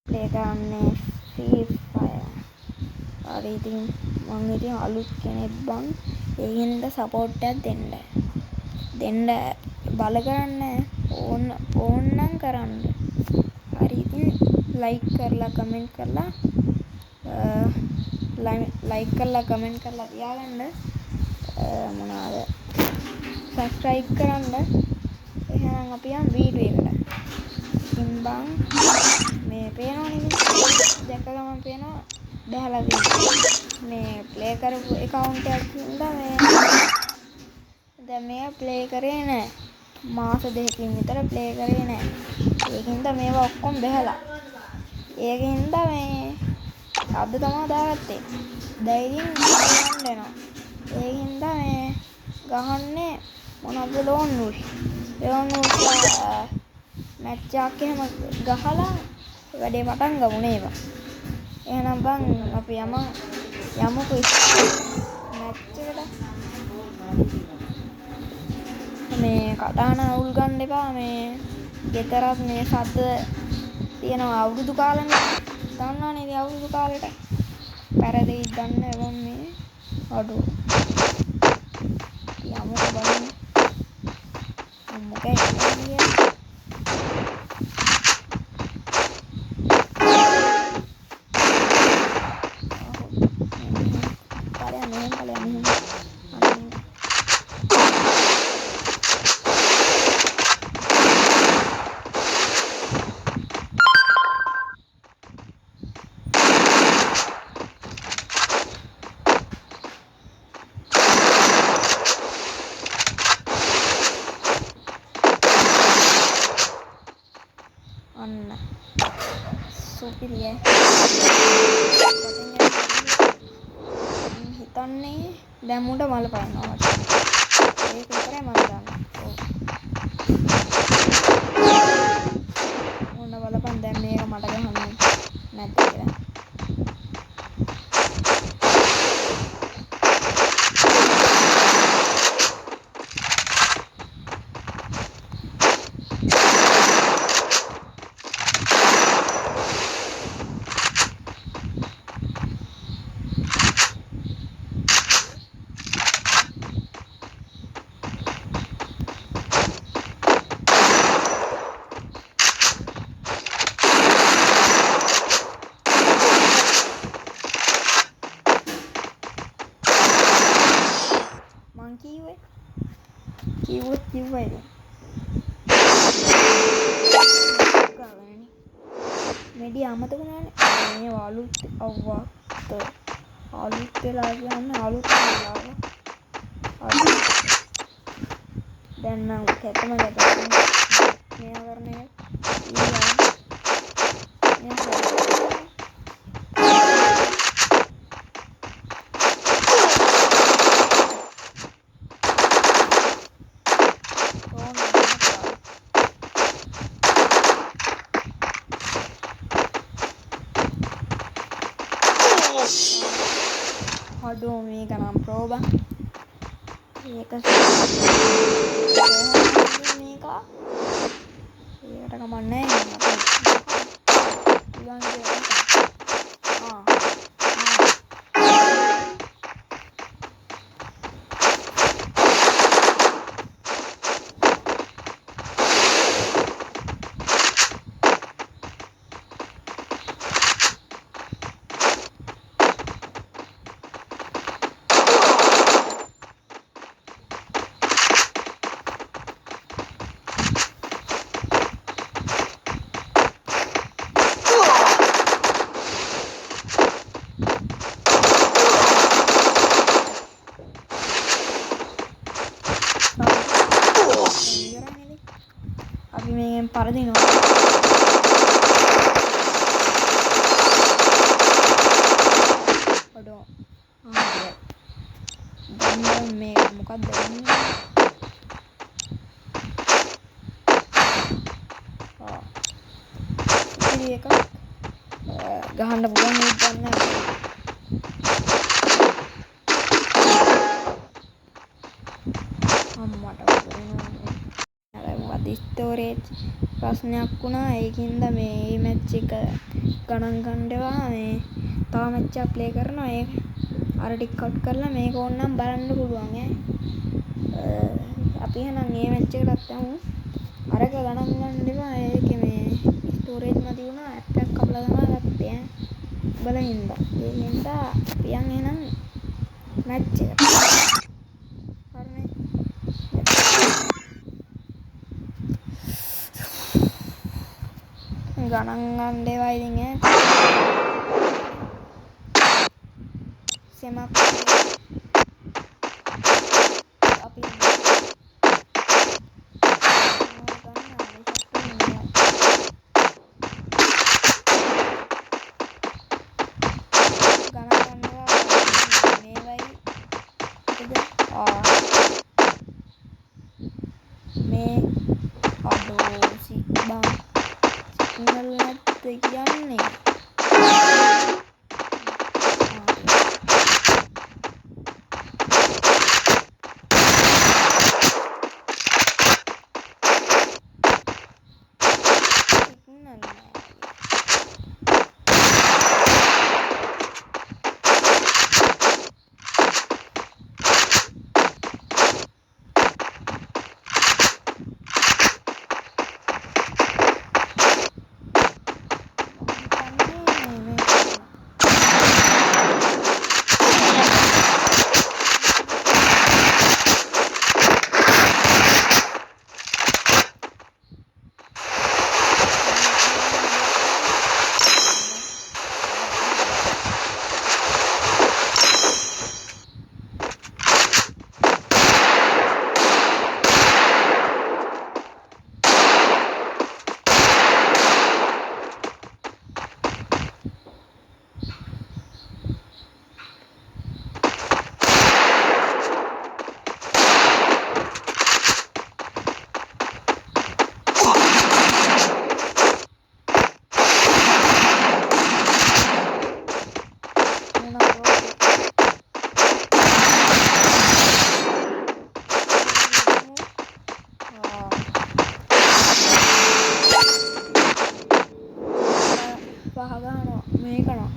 Play කරන්නේ free fire. හරි ඉතින් මම ඉතින් අලුත් කෙනෙක් බං. ඒ හින්දා සපෝට් එකක් දෙන්න බල කරන්න ඕන නම් කරන්න. හරි ඉතින් ලයික් කරලා කමෙන්ට් කරලා කමෙන්ට් කරලා තියාගන්න. මොනවාද සබ්ස්ක්‍රයිබ් කරන්න. එහෙනම් අපි යන් වීඩියෝ එකට. ඉතින් බං මේ පේනවනේ දැක්ක ගමන් පේනවා බහලා තියෙනවා. මේ ප්ලේ කරපු account එකක් හින්දා මේ දැන් මේක ප්ලේ කරේ නැහැ. මාස දෙකකින් විතර ප්ලේ කරේ නැහැ. ඒකින්ද මේවා ඔක්කොම බහලා. ඒකින්ද මේ අද තමයි දාගත්තේ. දැන් ඉතින් ගහන්න වෙනවා. ඒකින්ද මේ ගහන්නේ මොනවද ලෝන් වුෂ්. මැච් එකක් එහෙම ගහලා වැඩේ පටන් ගමු නේද? එහෙනම් බං අපි යමුකෝ මැච් එකට. මේ කටහන අවුල් ගන්න එපා. මේ ගෙදරත් මේ සද්ද තියෙනවා අවුරුදු කාලෙනේ. දන්නවනේ ඉතින් අවුරුදු කාලෙට පැරදෙයි දන්න එවම් මේ අඩුව. යමුකෝ බලන්න. මොකද කියන්නේ? අන්න සුපිරිය. හිතන්නේ දැන් මුඩ මල පනිනවා. ඒක විතරයි මම දන්නේ. මොන බලපන් දැන් මේක මට ගහන්නේ නැද්ද කියලා. කිව්වේ මෙඩි අමතක නෑනේ. මේ අලුත් අවවා අලුත් වෙලා කියන්නේ අලුත් වෙලා. දැන් නම් කැතම ගැටුම් මේ කරන්නේ aduh මේක නම් ප්‍රෝබා මේක ඒකට කමන්නේ අපි මේකෙන් පරදිනවා. අඩෝ දැන් මේ මොකක්ද වෙන්නේ? ඉතින් එක ගහන්න පුළුවන් නේද ගන්න. අම්මට වදිනවා. අර මොකද ස්ටෝරේජ් ප්‍රශ්නයක් වුණා. ඒකින්ද මේ මැච් එක ගණන් ගන්නවා. මේ තව මැච් එකක් ප්ලේ කරනවා. ඒක අර ටික කවුට් කරලා මේක ඕනනම් බලන්න පුළුවන් ඈ. අපි එහෙනම් මේ මැච් එකටත් යමු. අරක ගණන් ගන්න එපා. ඒකේ මේ ස්ටෝරේජ් මදි වුණා. ඇප් එකක් කපලා තමයි ගත්තේ ඈ. බලහින්ද. ඒ හින්දා පියන් එහෙනම් මැච් එක. හරිනේ. ගණන් ගන්න ඒවා ඉතින් ඈ. සෙමක් අපි මේ අඩෝසි බං සිග්නල් නැද්ද කියන්නේ පහගානවා මේකනවා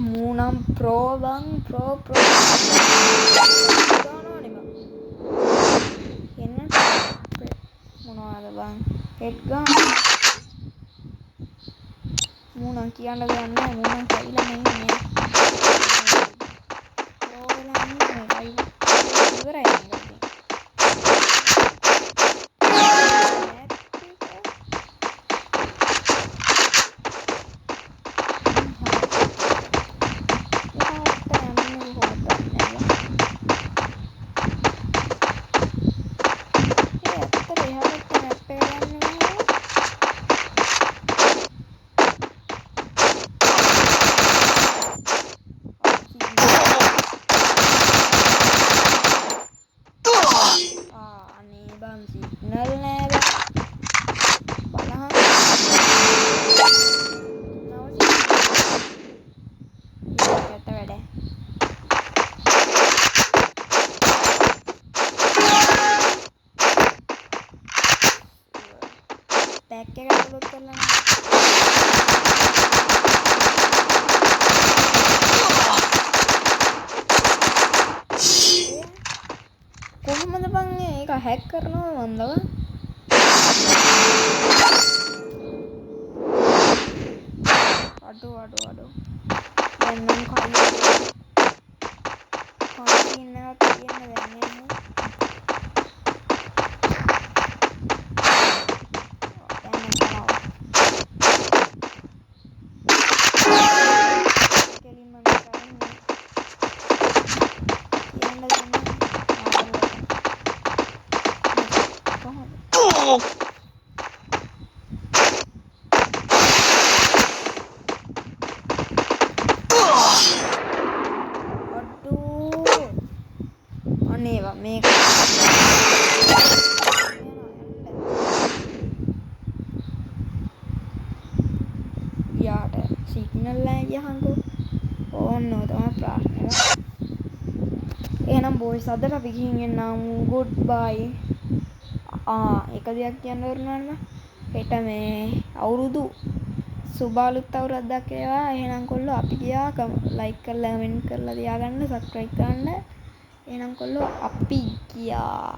මූනම් ප්‍රෝ බං ප්‍රෝ ගානවනේ බං එන්න මොනවද බං හෙඩ් ගාන මූනම් කියන්න දෙයක් නෑ මූනම් කයිලා නෙන්නේ ප්‍රෝ වෙලා ඉන්නේ ඉවරයි නේද සිග්නල් නෑ බලහන් කට වැඩ පැක් එක ඩවුන්ලෝඩ් කරලා කොහොමද බං ඒක හැක් කරනවා මන්දව අඩෝ දැන් නම් කලින් ඉන්නවත් තියෙන දැන් එන්නේ ඔනේවා මේක යාට සිග්නල් නැහැ ගියහන්කෝ ඕන්න ඔය තමයි ප්‍රශ්නේ එහෙනම් බොයිස් අදට අපි ගිහින් එන්නම් ගුඩ් බයි එක දෙයක් කියන්න වරුණාම හෙට මේ අවුරුදු සුබ අලුත් අවුරුද්දක් වේවා එහෙනම් කොල්ලෝ අපි ගියා ලයික් කරලා කමෙන්ට් කරලා තියාගන්න සබ්ස්ක්‍රයිබ් කරන්න එහෙනම් කොල්ලෝ අපි ගියා